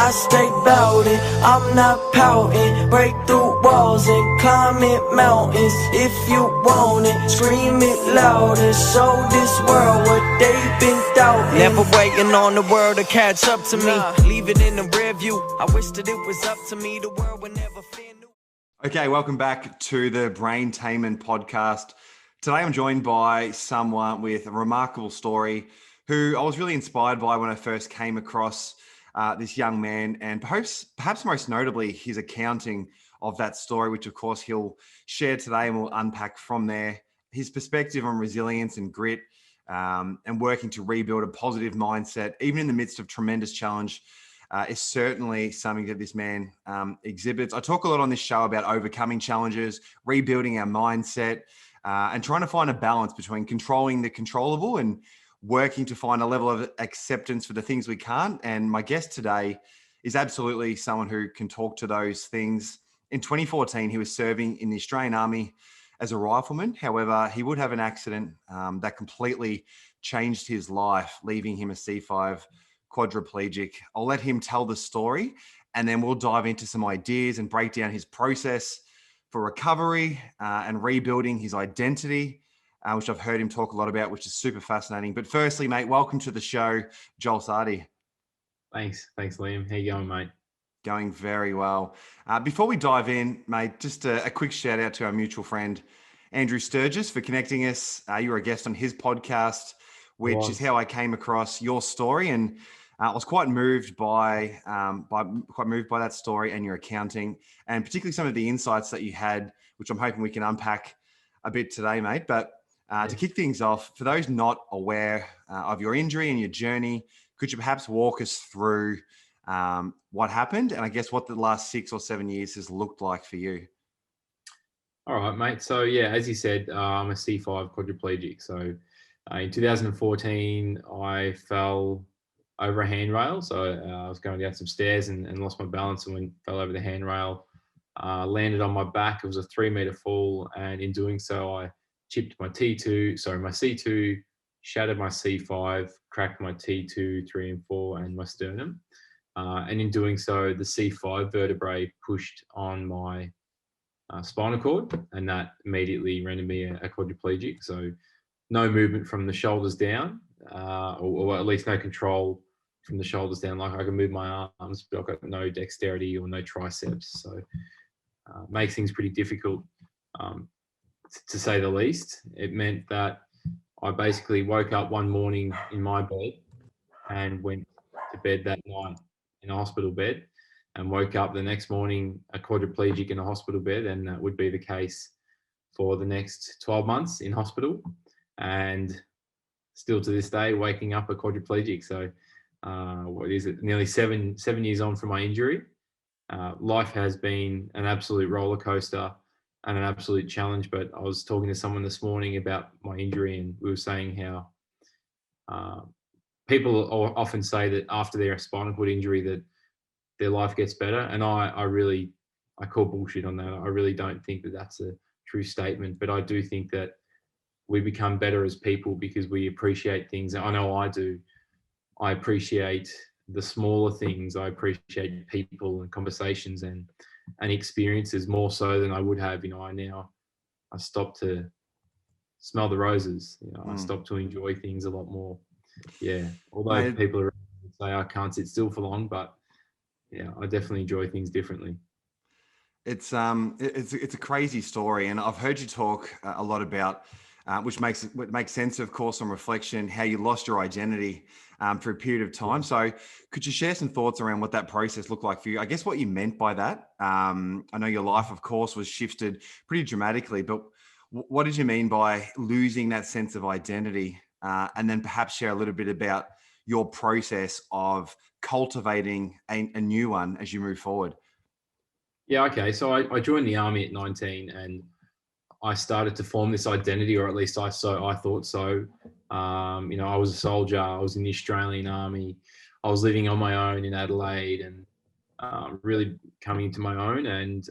I stay bout it, I'm not pouting. Break through walls and climb it mountains. If you want it, scream it loud and show this world what they've been doubting. Never waiting on the world to catch up to me. Leave it in the rear view. I wish that it was up to me. The world would never fear new. Okay, welcome back to the Brain Tainment podcast. Today I'm joined by someone with a remarkable story who I was really inspired by when I first came across this young man, and perhaps most notably his accounting of that story, which of course he'll share today, and we'll unpack from there his perspective on resilience and grit, and working to rebuild a positive mindset, even in the midst of tremendous challenge, is certainly something that this man exhibits. I talk a lot on this show about overcoming challenges, rebuilding our mindset, and trying to find a balance between controlling the controllable and working to find a level of acceptance for the things we can't. And my guest today is absolutely someone who can talk to those things. In 2014, he was serving in the Australian Army as a rifleman. However, he would have an accident that completely changed his life, leaving him a C5 quadriplegic. I'll let him tell the story, and then we'll dive into some ideas and break down his process for recovery and rebuilding his identity, which I've heard him talk a lot about, which is super fascinating. But firstly, mate, welcome to the show, Joel Sardi. Thanks, Liam. How you going, mate? Going very well. Before we dive in, mate, just a quick shout out to our mutual friend, Andrew Sturgis, for connecting us. You were a guest on his podcast, which is how I came across your story, and I was quite moved by that story and your accounting, and particularly some of the insights that you had, which I'm hoping we can unpack a bit today, mate. But to kick things off, for those not aware of your injury and your journey, could you perhaps walk us through what happened, and I guess what the last 6 or 7 years has looked like for you? All right, mate. So yeah, as you said, I'm a C5 quadriplegic. So in 2014, I fell over a handrail. So I was going down some stairs and lost my balance and fell over the handrail. Landed on my back. It was a 3-meter fall, and in doing so, I chipped my C2, shattered my C5, cracked my T2, 3 and 4, and my sternum. And in doing so, the C5 vertebrae pushed on my spinal cord, and that immediately rendered me a quadriplegic. So no movement from the shoulders down, or at least no control from the shoulders down. Like I can move my arms, but I've got no dexterity or no triceps. So makes things pretty difficult, to say the least. It meant that I basically woke up one morning in my bed and went to bed that night in a hospital bed, and woke up the next morning a quadriplegic in a hospital bed, and that would be the case for the next 12 months in hospital, and still to this day waking up a quadriplegic. So what is it, nearly seven years on from my injury. Life has been an absolute roller coaster and an absolute challenge. But I was talking to someone this morning about my injury, and we were saying how people often say that after their spinal cord injury that their life gets better, and I call bullshit on that. I really don't think that that's a true statement, but I do think that we become better as people because we appreciate things. I know I do. I appreciate the smaller things. I appreciate people and conversations and experiences more so than I would have. I stopped to smell the roses. I stopped to enjoy things a lot more. Yeah. Although people are say I can't sit still for long, but yeah, I definitely enjoy things differently. It's a crazy story, and I've heard you talk a lot about, which makes sense, of course, on reflection, how you lost your identity for a period of time. So could you share some thoughts around what that process looked like for you? I guess what you meant by that. I know your life, of course, was shifted pretty dramatically, but what did you mean by losing that sense of identity? And then perhaps share a little bit about your process of cultivating a new one as you move forward. Yeah, okay. So I joined the army at 19, and I started to form this identity, or at least I thought so. I was a soldier. I was in the Australian Army. I was living on my own in Adelaide, and really coming into my own. And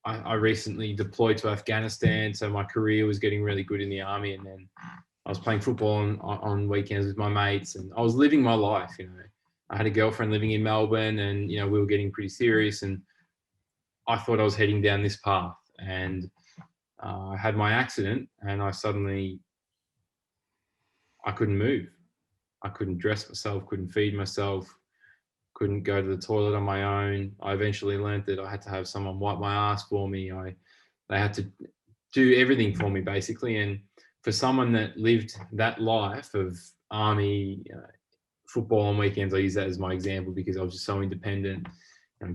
I recently deployed to Afghanistan, so my career was getting really good in the army. And then I was playing football on weekends with my mates, and I was living my life. I had a girlfriend living in Melbourne, and we were getting pretty serious, and I thought I was heading down this path. And I had my accident, and I couldn't move. I couldn't dress myself, couldn't feed myself, couldn't go to the toilet on my own. I eventually learned that I had to have someone wipe my ass for me. They had to do everything for me, basically. And for someone that lived that life of army, football on weekends, I use that as my example because I was just so independent.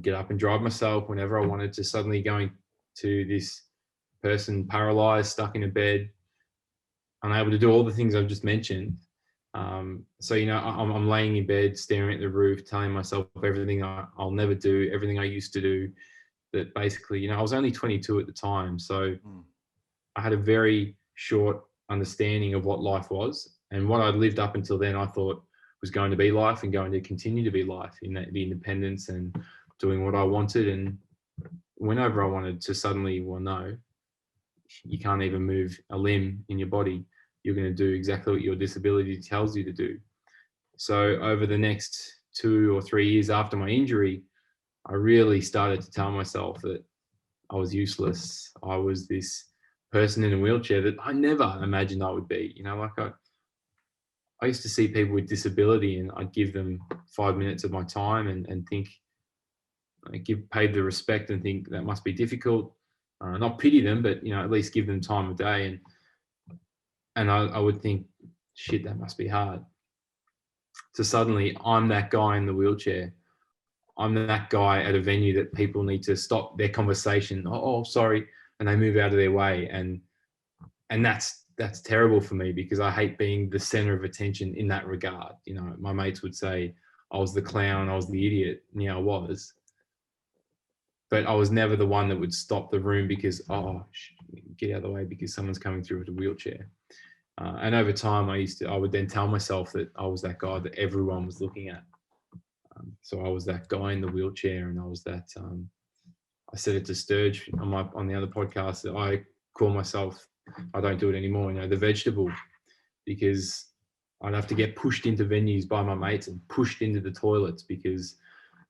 Get up and drive myself whenever I wanted, to suddenly going to this person paralyzed, stuck in a bed, unable to do all the things I've just mentioned. So I'm laying in bed, staring at the roof, telling myself everything I'll never do, everything I used to do. That basically, I was only 22 at the time, so I had a very short understanding of what life was, and what I'd lived up until then I thought was going to be life and going to continue to be life, in that the independence and doing what I wanted. And whenever I wanted to, suddenly, well, no, you can't even move a limb in your body. You're going to do exactly what your disability tells you to do. So over the next 2 or 3 years after my injury, I really started to tell myself that I was useless. I was this person in a wheelchair that I never imagined I would be. I used to see people with disability, and I'd give them 5 minutes of my time and think, pay the respect and think that must be difficult. Not pity them, but at least give them time of day. And I would think, shit, that must be hard. So suddenly I'm that guy in the wheelchair. I'm that guy at a venue that people need to stop their conversation. Oh, sorry. And they move out of their way. And that's terrible for me, because I hate being the center of attention in that regard. My mates would say I was the clown, I was the idiot. I was. But I was never the one that would stop the room because, get out of the way because someone's coming through with a wheelchair. And over time, I would then tell myself that I was that guy that everyone was looking at. So I was that guy in the wheelchair, and I was that. I said it to Sturge on the other podcast that I call myself. I don't do it anymore. The vegetable, because I'd have to get pushed into venues by my mates and pushed into the toilets because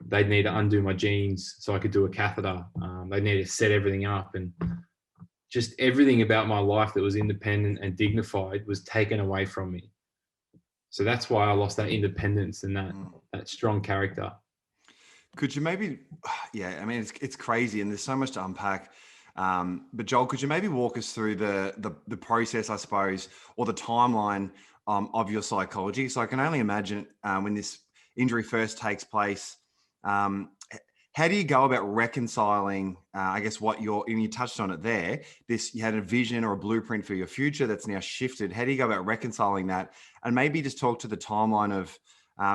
they'd need to undo my jeans so I could do a catheter. They'd need to set everything up, and just everything about my life that was independent and dignified was taken away from me. So that's why I lost that independence and that strong character. Could you maybe, it's crazy and there's so much to unpack. But Joel, could you maybe walk us through the process, I suppose, or the timeline of your psychology? So I can only imagine when this injury first takes place, how do you go about reconciling, what and you touched on it there, you had a vision or a blueprint for your future that's now shifted. How do you go about reconciling that? And maybe just talk to the timeline of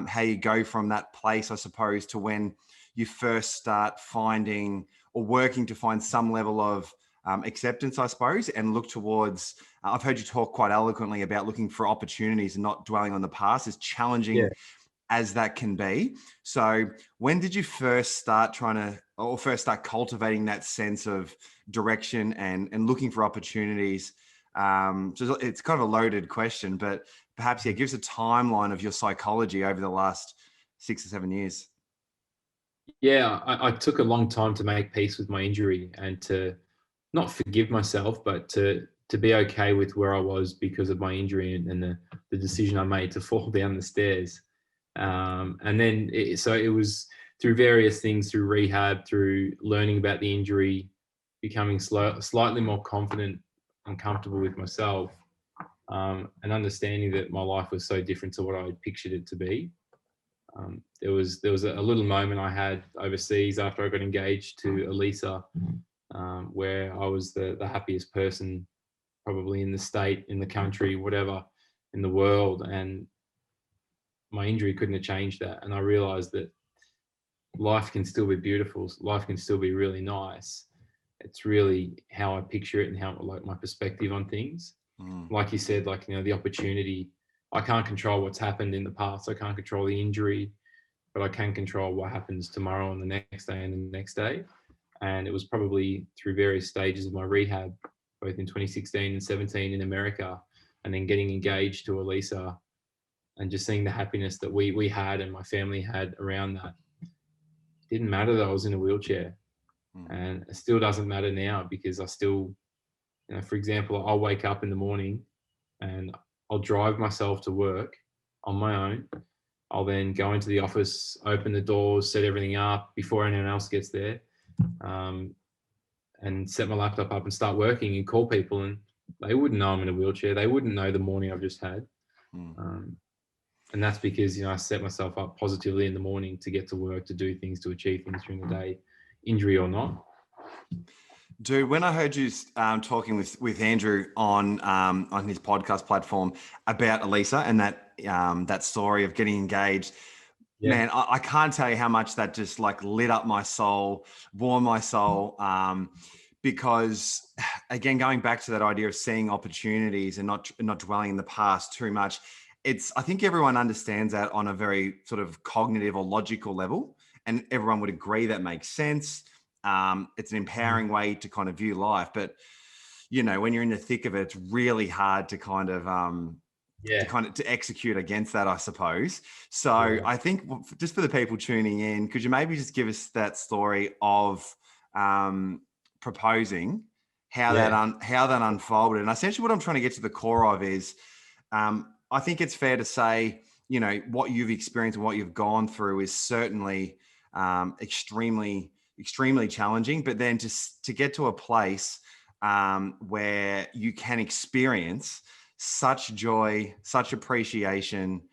how you go from that place, I suppose, to when you first start finding or working to find some level of acceptance, I suppose, and look towards, I've heard you talk quite eloquently about looking for opportunities and not dwelling on the past, as challenging as that can be. So when did you first start cultivating that sense of direction and looking for opportunities? So it's kind of a loaded question, but perhaps, give us a timeline of your psychology over the last 6 or 7 years. Yeah, I took a long time to make peace with my injury and to not forgive myself, but to be okay with where I was because of my injury and the decision I made to fall down the stairs. And then it was through various things, through rehab, through learning about the injury, becoming slightly more confident and comfortable with myself, and understanding that my life was so different to what I had pictured it to be. There was a little moment I had overseas after I got engaged to Elisa, where I was the happiest person probably in the state, in the country, whatever, in the world. And my injury couldn't have changed that. And I realized that life can still be beautiful. Life can still be really nice. It's really how I picture it and how my perspective on things. Like you said, the opportunity, I can't control what's happened in the past. I can't control the injury, but I can control what happens tomorrow and the next day and the next day. And it was probably through various stages of my rehab, both in 2016 and 17 in America, and then getting engaged to Elisa and just seeing the happiness that we had and my family had around that. Didn't matter that I was in a wheelchair, and it still doesn't matter now, because I still, for example, I'll wake up in the morning and I'll drive myself to work on my own. I'll then go into the office, open the doors, set everything up before anyone else gets there, and set my laptop up and start working and call people, and they wouldn't know I'm in a wheelchair. They wouldn't know the morning I've just had. And that's because, I set myself up positively in the morning to get to work, to do things, to achieve things during the day, injury or not. Dude, when I heard you talking with Andrew on his podcast platform about Elisa and that story of getting engaged, man, I can't tell you how much that just like lit up my soul, warmed my soul. Because again, going back to that idea of seeing opportunities and not dwelling in the past too much, I think everyone understands that on a very sort of cognitive or logical level, and everyone would agree that makes sense. It's an empowering way to kind of view life, but when you're in the thick of it, it's really hard to kind of to execute against that, I suppose. So I think just for the people tuning in, could you maybe just give us that story of proposing, how that unfolded? And essentially what I'm trying to get to the core of is, I think it's fair to say, what you've experienced and what you've gone through is certainly extremely, extremely challenging. But then to get to a place where you can experience such joy, such appreciation,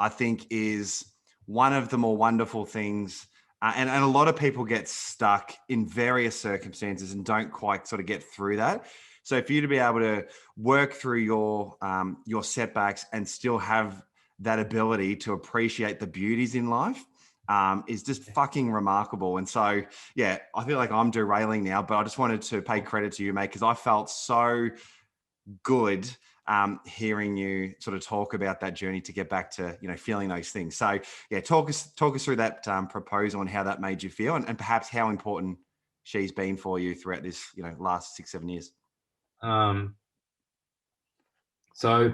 I think is one of the more wonderful things. And a lot of people get stuck in various circumstances and don't quite sort of get through that. So for you to be able to work through your setbacks and still have that ability to appreciate the beauties in life is just fucking remarkable. And so, I feel like I'm derailing now, but I just wanted to pay credit to you, mate, because I felt so good hearing you sort of talk about that journey to get back to, feeling those things. So talk us through that proposal and how that made you feel, and perhaps how important she's been for you throughout this, last 6-7 years. So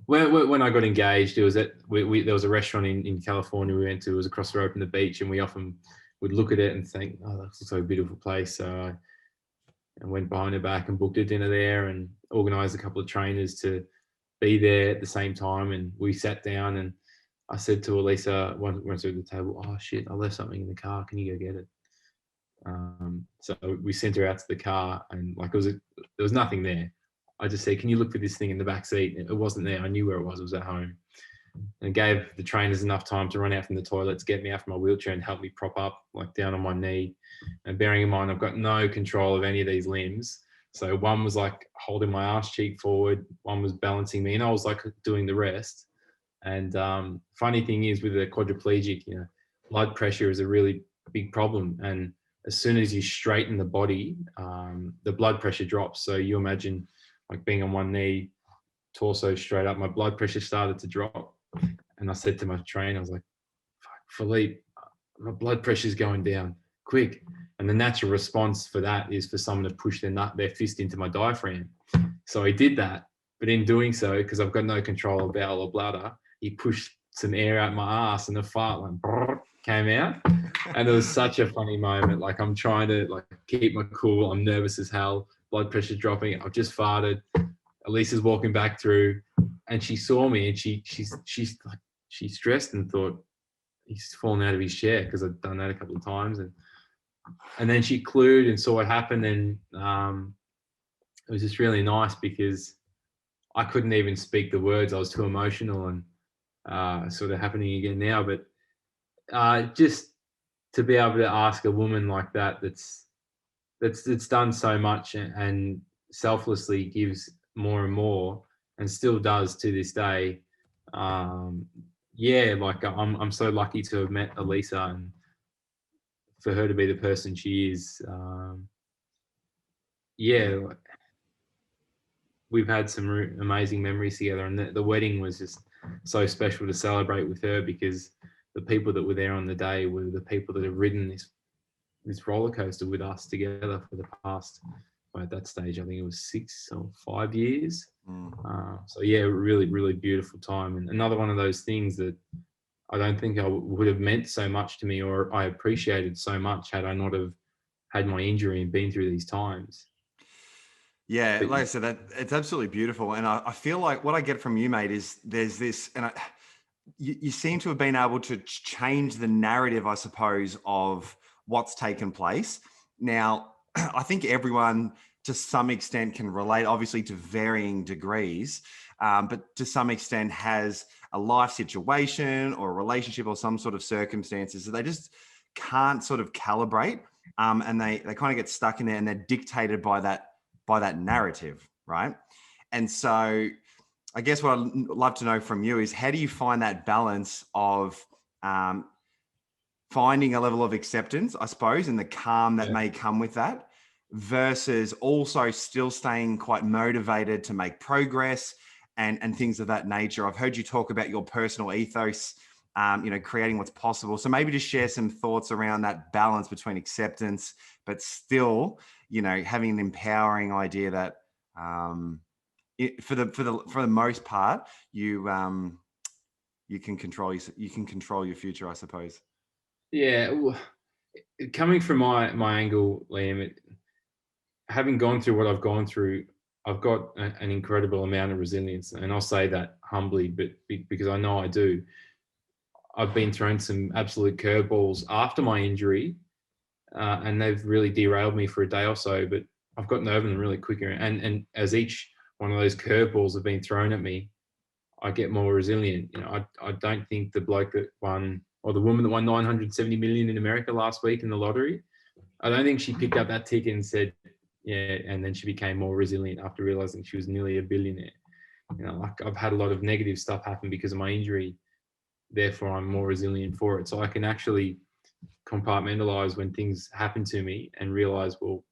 when I got engaged, it was there was a restaurant in California we went to. It was across the road from the beach, and we often would look at it and think, oh, that's so beautiful place. So I went behind her back and booked a dinner there and organised a couple of trainers to be there at the same time. And we sat down, and I said to Elisa, once at the table, oh shit, I left something in the car. Can you go get it? So we sent her out to the car, and there was nothing there. I just said, can you look for this thing in the back seat? It wasn't there. I knew where it was. It was at home. And gave the trainers enough time to run out from the toilet to get me out from my wheelchair and help me prop up, down on my knee. And bearing in mind, I've got no control of any of these limbs. So one was holding my arse cheek forward. One was balancing me, and I was doing the rest. And funny thing is, with a quadriplegic, blood pressure is a really big problem. And as soon as you straighten the body, the blood pressure drops. So you imagine being on one knee, torso straight up, my blood pressure started to drop. And I said to my trainer, I was like, fuck, Philippe, my blood pressure's going down, quick. And the natural response for that is for someone to push their fist into my diaphragm. So he did that, but in doing so, because I've got no control of bowel or bladder, he pushed some air out my ass, and the fart came out. And it was such a funny moment. I'm trying to keep my cool. I'm nervous as hell. Blood pressure dropping. I've just farted. Elisa's walking back through, and she saw me, and she's stressed and thought he's fallen out of his chair, because I've done that a couple of times. And then she clued and saw what happened, and it was just really nice, because I couldn't even speak the words. I was too emotional, and sort of happening again now. But just to be able to ask a woman like that's done so much and selflessly gives more and more, and still does to this day. I'm so lucky to have met Elisa, and for her to be the person she is. We've had some amazing memories together, and the wedding was just so special to celebrate with her, because the people that were there on the day were the people that have ridden this roller coaster with us together for the past at that stage, I think it was 6 or 5 years. Mm. So yeah, really, really beautiful time. And another one of those things that I don't think I would have meant so much to me, or I appreciated so much, had I not have had my injury and been through these times. Yeah, But like I said, that it's absolutely beautiful. And I feel like what I get from you, mate, is there's this, and you seem to have been able to change the narrative, I suppose, of what's taken place. Now, I think everyone to some extent can relate, obviously to varying degrees, but to some extent has a life situation or a relationship or some sort of circumstances that they just can't sort of calibrate. And they kind of get stuck in there and they're dictated by that narrative, right? And so I guess what I'd love to know from you is how do you find that balance of finding a level of acceptance, I suppose, and the calm that may come with that, versus also still staying quite motivated to make progress and things of that nature. I've heard you talk about your personal ethos, creating what's possible. So maybe just share some thoughts around that balance between acceptance, but still, having an empowering idea that for the most part, you can control your future, I suppose. yeah, well, coming from my angle, Liam, having gone through what I've gone through, I've got an incredible amount of resilience, and I'll say that humbly, but because I know I do. I've been thrown some absolute curveballs after my injury, and they've really derailed me for a day or so. But I've gotten over them really quicker, and as each one of those curveballs have been thrown at me, I get more resilient. I don't think the bloke that won, or the woman that won 970 million in America last week in the lottery, I don't think she picked up that ticket and said, yeah, and then she became more resilient after realizing she was nearly a billionaire. Like I've had a lot of negative stuff happen because of my injury, therefore I'm more resilient for it. So I can actually compartmentalize when things happen to me and realize, well,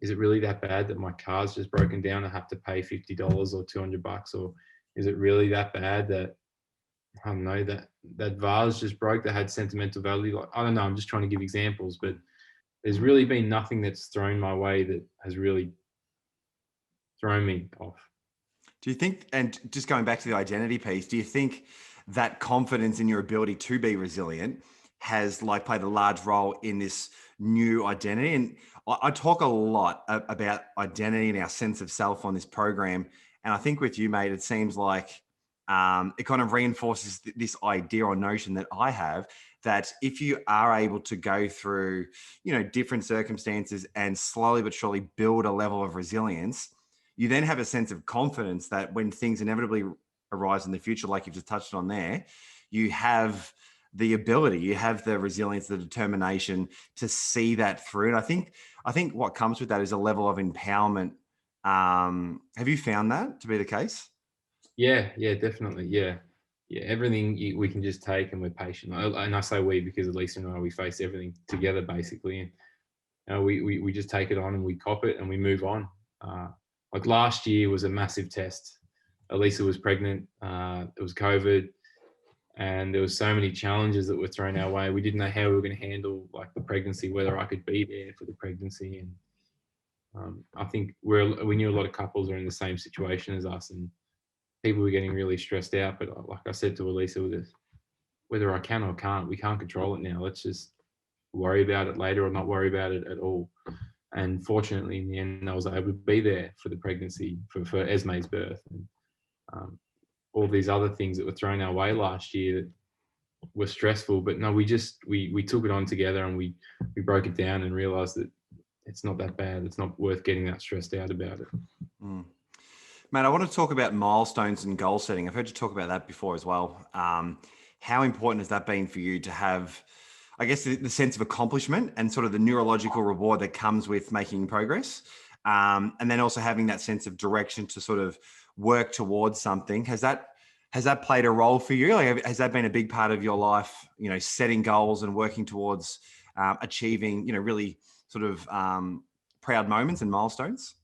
is it really that bad that my car's just broken down? I have to pay $50 or $200, or is it really that bad that I don't know that vase just broke that had sentimental value? Like, I don't know. I'm just trying to give examples, but there's really been nothing that's thrown my way that has really thrown me off. Do you think, and just going back to the identity piece, do you think that confidence in your ability to be resilient has played a large role in this new identity? And I talk a lot about identity and our sense of self on this program. And I think with you, mate, it seems like it kind of reinforces this idea or notion that I have, that if you are able to go through, different circumstances and slowly but surely build a level of resilience, you then have a sense of confidence that when things inevitably arise in the future, like you've just touched on there, you have the ability, you have the resilience, the determination to see that through. And I think what comes with that is a level of empowerment. Have you found that to be the case? Yeah, definitely. Yeah. Everything we can just take, and we're patient. And I say we because at least we face everything together basically. And we just take it on and we cop it and we move on. Like last year was a massive test. Elisa was pregnant. It was COVID, and there was so many challenges that were thrown our way. We didn't know how we were going to handle the pregnancy, whether I could be there for the pregnancy. And I think we knew a lot of couples are in the same situation as us, and people were getting really stressed out. But like I said to Elisa, whether I can or can't, we can't control it now. Let's just worry about it later or not worry about it at all. And fortunately, in the end, I was able to be there for the pregnancy, for Esme's birth, and all these other things that were thrown our way last year that were stressful. But no, we took it on together, and we broke it down and realized that it's not that bad. It's not worth getting that stressed out about it. Mm. Mate, I want to talk about milestones and goal setting. I've heard you talk about that before as well. How important has that been for you to have, I guess, the sense of accomplishment and sort of the neurological reward that comes with making progress? And then also having that sense of direction to sort of work towards something. Has that played a role for you? Has that been a big part of your life, setting goals and working towards achieving, really sort of proud moments and milestones?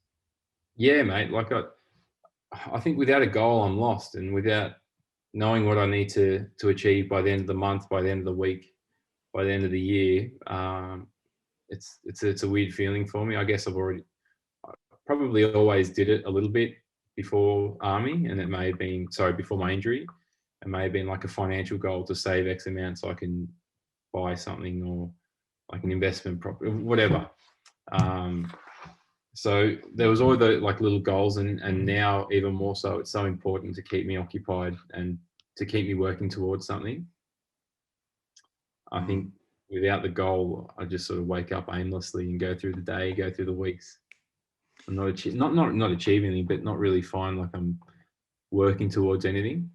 Yeah, mate. I think without a goal, I'm lost, and without knowing what I need to achieve by the end of the month, by the end of the week, by the end of the year, it's a weird feeling for me. I guess probably always did it a little bit before army, and it may have been, before my injury, it may have been like a financial goal to save X amount so I can buy something, or like an investment property, whatever. So there was all the like little goals, and now even more so, it's so important to keep me occupied and to keep me working towards something. I think without the goal, I just sort of wake up aimlessly and go through the day, go through the weeks. I'm not achieving anything, but not really find like I'm working towards anything.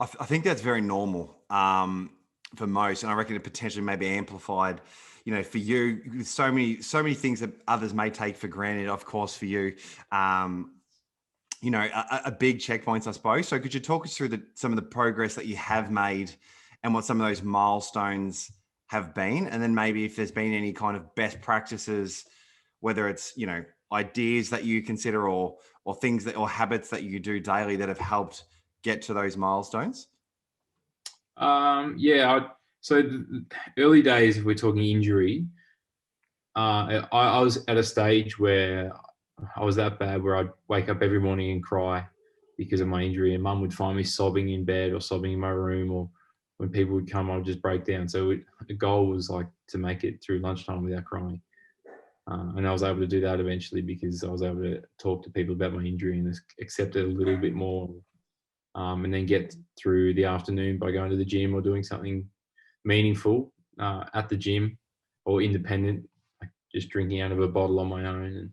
I think that's very normal for most, and I reckon it potentially may be amplified. You know, for you, with so many things that others may take for granted. Of course, for you, you know, a big checkpoints, I suppose. So, could you talk us through some of the progress that you have made, and what some of those milestones have been, and then maybe if there's been any kind of best practices, whether it's, you know, ideas that you consider, or things that, or habits that you do daily that have helped get to those milestones? So the early days, if we're talking injury, I was at a stage where I was that bad where I'd wake up every morning and cry because of my injury, and Mum would find me sobbing in bed or sobbing in my room, or when people would come, I'd just break down. So the goal was like to make it through lunchtime without crying. And I was able to do that eventually because I was able to talk to people about my injury and accept it a little bit more. And then get through the afternoon by going to the gym or doing something meaningful at the gym, or independent, like just drinking out of a bottle on my own. And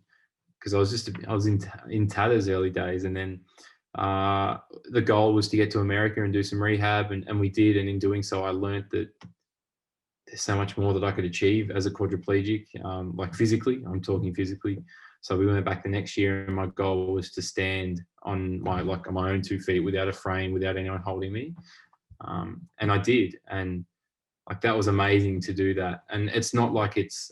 because I was in tatters early days, and then the goal was to get to America and do some rehab, and we did. And in doing so, I learned that there's so much more that I could achieve as a quadriplegic, like physically. I'm talking physically. So we went back the next year, and my goal was to stand on my own 2 feet without a frame, without anyone holding me. And I did. And like, that was amazing to do that. And it's not like it's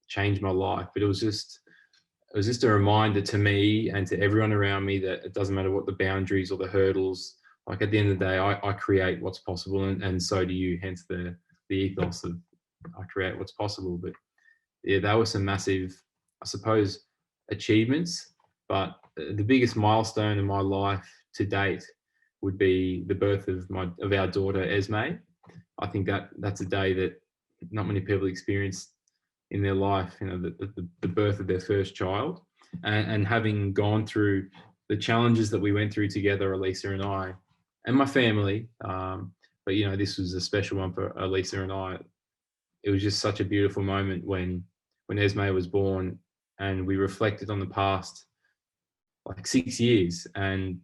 changed my life, but it was just a reminder to me and to everyone around me that it doesn't matter what the boundaries or the hurdles, like at the end of the day, I create what's possible, and so do you, hence the ethos of I create what's possible. But yeah, that was some massive, I suppose, achievements. But the biggest milestone in my life to date would be the birth of our daughter Esme. I think that's a day that not many people experience in their life. You know, the birth of their first child, and having gone through the challenges that we went through together, Elisa and I, and my family. But you know, this was a special one for Elisa and I. It was just such a beautiful moment when Esme was born, and we reflected on the past like 6 years, and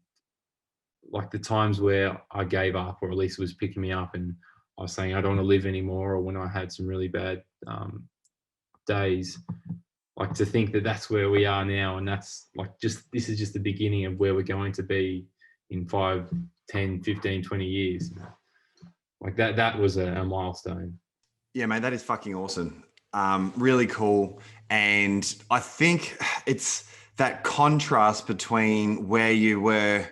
like the times where I gave up, or Elisa was picking me up and I was saying I don't want to live anymore, or when I had some really bad days. Like, to think that that's where we are now, and that's like this is just the beginning of where we're going to be in 5, 10, 15, 20 years. Like that was a milestone. Yeah, mate, that is fucking awesome. Really cool. And I think it's that contrast between where you were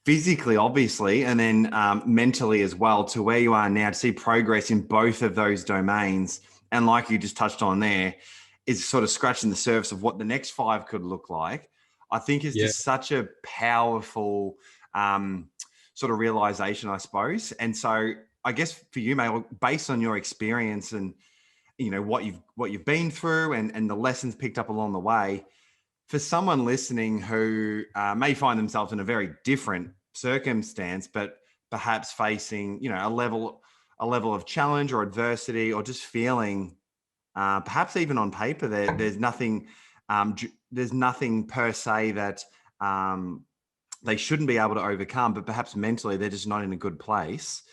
physically, obviously, and then mentally as well, to where you are now, to see progress in both of those domains. And like you just touched on there, is sort of scratching the surface of what the next 5 could look like. I think is just such a powerful sort of realization, I suppose. And so I guess for you, mate, based on your experience and, you know, what you've been through and the lessons picked up along the way, for someone listening who may find themselves in a very different circumstance, but perhaps facing, you know, a level of challenge or adversity, or just feeling perhaps even on paper there's nothing per se that they shouldn't be able to overcome, but perhaps mentally they're just not in a good place.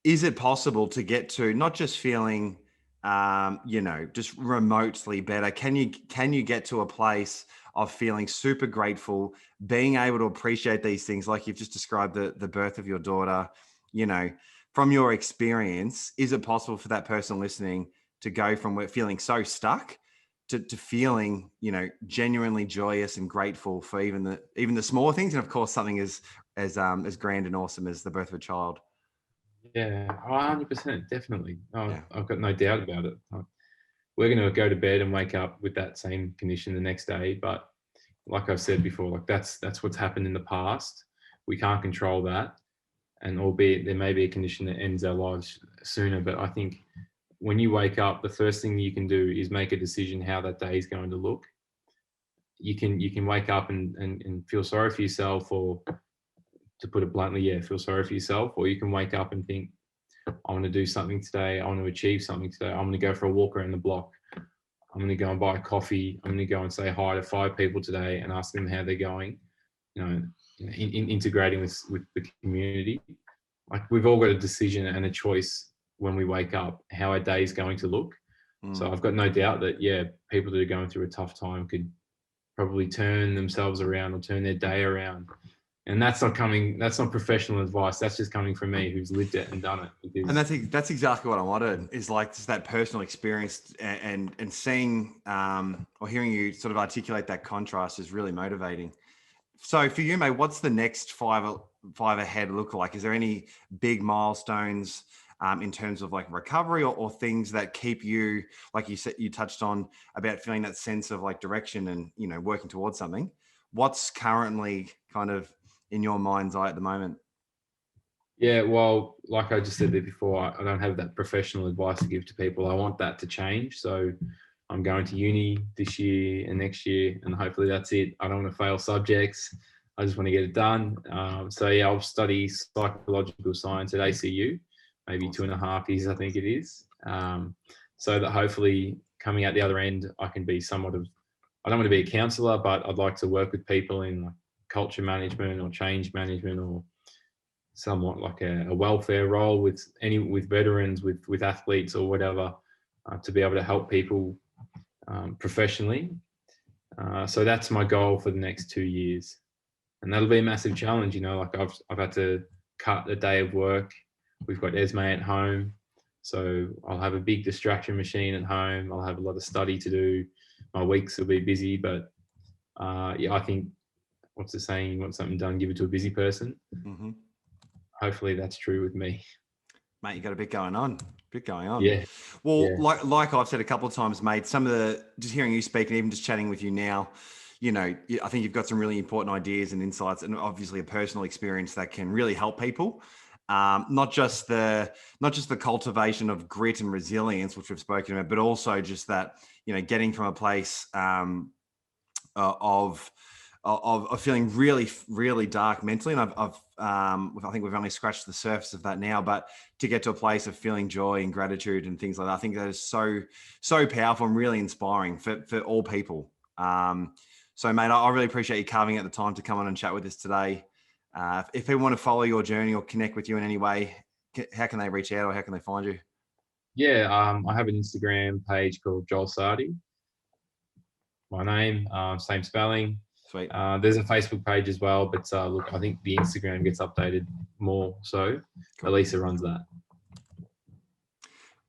Is it possible to get to not just feeling, you know, just remotely better? Can you get to a place of feeling super grateful, being able to appreciate these things, like you've just described the birth of your daughter? You know, from your experience, is it possible for that person listening to go from feeling so stuck to feeling, you know, genuinely joyous and grateful for even the small things, and of course something as grand and awesome as the birth of a child? Yeah, 100%, definitely. Yeah. I've got no doubt about it. We're going to go to bed and wake up with that same condition the next day, but like I've said before, like that's what's happened in the past. We can't control that, and albeit there may be a condition that ends our lives sooner, but I think when you wake up, the first thing you can do is make a decision how that day is going to look. You can wake up and feel sorry for yourself, or to put it bluntly, yeah, feel sorry for yourself, or you can wake up and think, I want to do something today. I want to achieve something today. I'm going to go for a walk around the block. I'm going to go and buy a coffee. I'm going to go and say hi to 5 people today and ask them how they're going. You know, in integrating with the community. Like, we've all got a decision and a choice when we wake up how our day is going to look. So I've got no doubt that, yeah, people that are going through a tough time could probably turn themselves around or turn their day around. And that's not professional advice. That's just coming from me, who's lived it and done it. Because, and that's exactly what I wanted, is like just that personal experience, and seeing or hearing you sort of articulate that contrast is really motivating. So for you, mate, what's the next five ahead look like? Is there any big milestones in terms of like recovery, or things that keep you, like you said, you touched on about feeling that sense of like direction and, you know, working towards something? What's currently kind of in your mind's eye at the moment? yeah, well, like I just said there before, I don't have that professional advice to give to people. I want that to change. So I'm going to uni this year and next year, and hopefully that's it. I don't want to fail subjects. I just want to get it done. So yeah, I'll study psychological science at ACU, maybe 2.5 years, I think it is. So that hopefully coming out the other end, I can be somewhat of, I don't want to be a counsellor, but I'd like to work with people in like culture management or change management, or somewhat like a welfare role with veterans, with athletes or whatever, to be able to help people professionally. So that's my goal for the next 2 years, and that'll be a massive challenge. You know, like I've had to cut a day of work. We've got Esme at home, so I'll have a big distraction machine at home. I'll have a lot of study to do. My weeks will be busy, but yeah, I think, what's the saying? You want something done, give it to a busy person. Mm-hmm. Hopefully that's true with me. Mate, you got a bit going on. Yeah. Well, Yeah. like I've said a couple of times, mate, some of the, just hearing you speak and even just chatting with you now, you know, I think you've got some really important ideas and insights, and obviously a personal experience that can really help people. Not just the cultivation of grit and resilience, which we've spoken about, but also just that, you know, getting from a place of feeling really, really dark mentally. And I think we've only scratched the surface of that now, but to get to a place of feeling joy and gratitude and things like that, I think that is so powerful and really inspiring for all people. So mate, I really appreciate you carving out the time to come on and chat with us today. If people want to follow your journey or connect with you in any way, how can they reach out, or how can they find you? Yeah, I have an Instagram page called Joel Sardi. My name, same spelling. Sweet. There's a Facebook page as well, but look, I think the Instagram gets updated more, so Cool. Elisa runs that.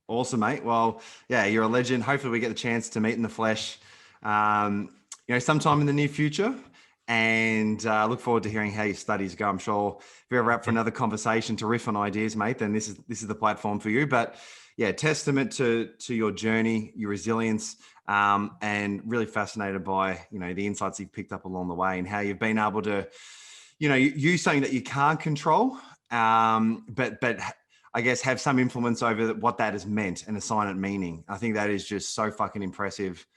Awesome, mate. Well, yeah, you're a legend. Hopefully we get the chance to meet in the flesh, you know, sometime in the near future. And look forward to hearing how your studies go. I'm sure if you're ever up for another conversation to riff on ideas, mate, then this is the platform for you. But yeah, testament to your journey, your resilience, and really fascinated by, you know, the insights you've picked up along the way, and how you've been able to, you know, use something that you can't control, but I guess have some influence over what that has meant and assign it meaning. I think that is just so fucking impressive.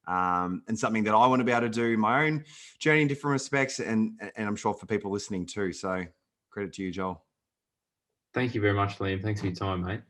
And something that I want to be able to do in my own journey in different respects, and I'm sure for people listening too. So credit to you, Joel. Thank you very much, Liam. Thanks for your time, mate.